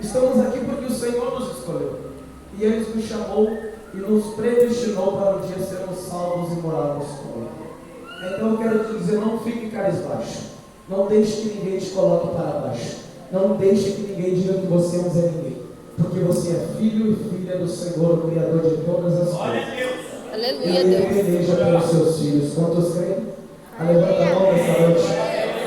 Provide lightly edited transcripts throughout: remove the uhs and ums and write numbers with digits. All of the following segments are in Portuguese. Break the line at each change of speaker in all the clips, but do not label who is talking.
Estamos aqui porque o Senhor nos escolheu. E Ele nos chamou e nos predestinou para um dia sermos salvos e morarmos com Ele. Então eu quero te dizer, não fique cabisbaixo. Não deixe que ninguém te coloque para baixo. Não deixe que ninguém diga que você é um Zé Ninguém. Porque você é filho e filha do Senhor, o Criador de todas as coisas.
Aleluia,
Ele
Deus.
peleja pelos seus filhos. Quantos creem? Levanta a mão nessa noite.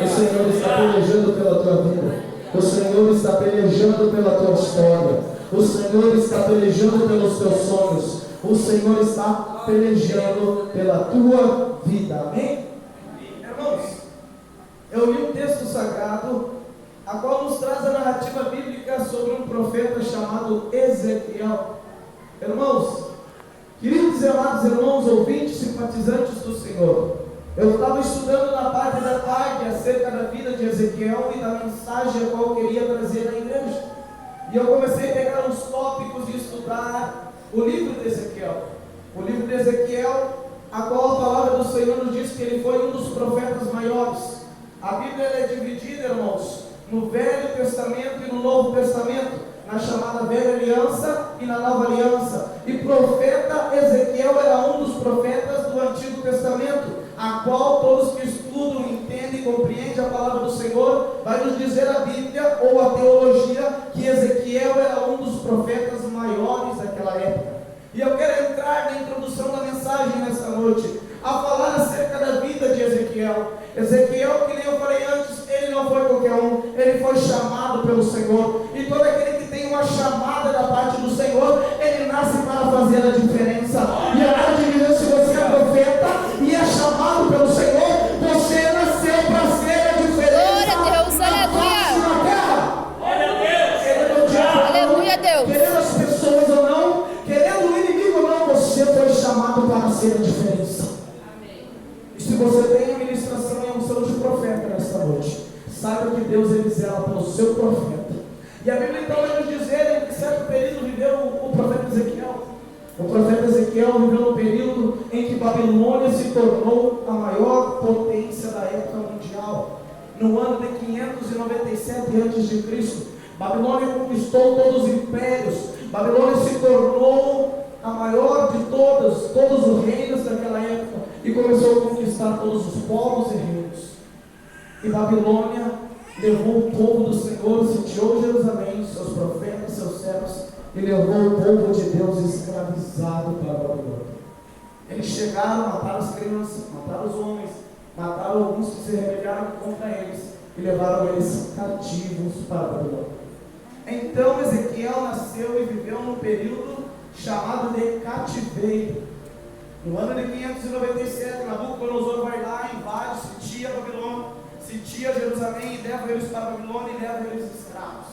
O Senhor está pelejando pela tua vida. O Senhor está pelejando pela tua história. O Senhor está pelejando pelos teus sonhos. O Senhor está pelejando pela tua vida. Amém? Irmãos, eu li um texto sagrado, a qual nos traz a narrativa bíblica sobre um profeta chamado Ezequiel. Irmãos, queridos e amados irmãos, ouvintes, simpatizantes do Senhor, eu estava estudando na parte da tarde acerca da vida de Ezequiel e da mensagem a qual eu queria trazer à igreja. E eu comecei a pegar uns tópicos e estudar o livro de Ezequiel. O livro de Ezequiel, a qual a palavra do Senhor nos diz que ele foi um dos profetas maiores. A Bíblia é dividida, irmãos, no Velho Testamento e no Novo Testamento, na chamada Velha Aliança e na Nova Aliança. E profeta Ezequiel era um dos profetas do Antigo Testamento, a qual todos que estudam, entendem e compreendem a palavra do Senhor, vai nos dizer a Bíblia ou a teologia que Ezequiel era um dos profetas maiores daquela época. E eu quero entrar na introdução da mensagem nessa noite, a falar acerca da vida de Ezequiel. Ezequiel, que nem eu falei antes, ele não foi qualquer um, ele foi chamado pelo Senhor. E todo aquele que tem uma chamada da parte do Senhor, ele nasce para fazer a diferença. E eu quero te dizer, se você é profeta e é chamado pelo Senhor, você nasceu para ser a diferença.
Glória a Deus, aleluia.
Na terra.
Aleluia, Deus.
Querendo as pessoas ou não, querendo o inimigo ou não, você foi chamado para ser a diferença. E se você tem a ministração e a unção de profeta nesta noite, saiba que Deus ele zela pelo seu profeta. E a Bíblia então vai nos dizer que certo período viveu o profeta Ezequiel. O profeta Ezequiel viveu no período em que Babilônia se tornou a maior potência da época mundial. No ano de 597 a.C., Babilônia conquistou todos os impérios. Babilônia se tornou a maior de todos os reinos daquela época, e começou a conquistar todos os povos e reinos. E Babilônia levou o povo do Senhor, sitiou Jerusalém, seus profetas, seus servos, e levou o povo de Deus escravizado para Babilônia. Eles chegaram, mataram as crianças, mataram os homens, mataram alguns que se rebelaram contra eles, e levaram eles cativos para Babilônia. Então Ezequiel nasceu e viveu num período chamado de cativeiro. No ano de 597, Nabucodonosor vai lá, invade, sitia Babilônia, sitia Jerusalém e leva eles para Babilônia e leva eles escravos.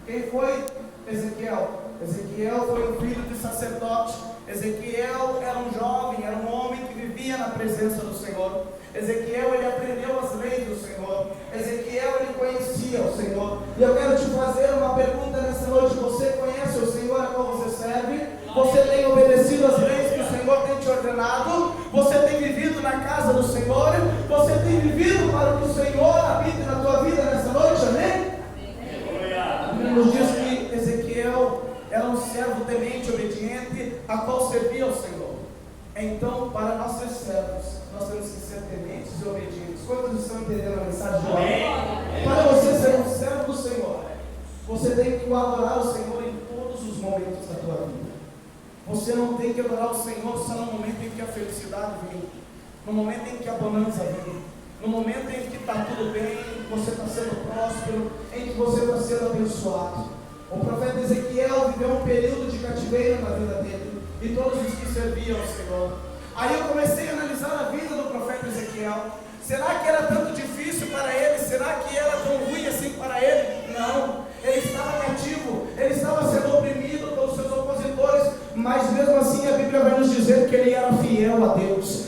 Quem foi Ezequiel? Ezequiel foi um filho de sacerdote. Ezequiel era um jovem, era um homem que vivia na presença do Senhor. Ezequiel, ele aprendeu as leis do Senhor. Ezequiel, ele conhecia o Senhor. E eu quero te fazer uma pergunta nessa noite. Você conhece o Senhor a qual você serve? Você tem obedecido as leis que o Senhor tem te ordenado? Você tem vivido na casa do Senhor? Você tem vivido para que o Senhor habite na tua vida nessa noite? Amém? A Bíblia nos diz que Ezequiel era um servo temente, obediente, a qual servia ao Senhor. Então, para nós ser servos, nós temos que ser tementes e obedientes. Quantos estão entendendo a mensagem de hoje? Para você ser um servo do Senhor, você tem que adorar o Senhor em todos os momentos da tua vida. Você não tem que adorar o Senhor só no momento em que a felicidade vem, no momento em que a bonança vem, no momento em que está tudo bem, você está sendo próspero, em que você está sendo abençoado. O profeta Ezequiel viveu um período de cativeiro na vida dele, e todos os que serviam ao Senhor. Aí eu comecei a analisar a vida do profeta Ezequiel. Será que era tanto difícil para ele? Será que era tão ruim assim para ele? Não, ele estava cativo, ele estava sendo oprimido pelos seus opositores, mas mesmo assim a Bíblia vai nos dizer que ele era fiel a Deus.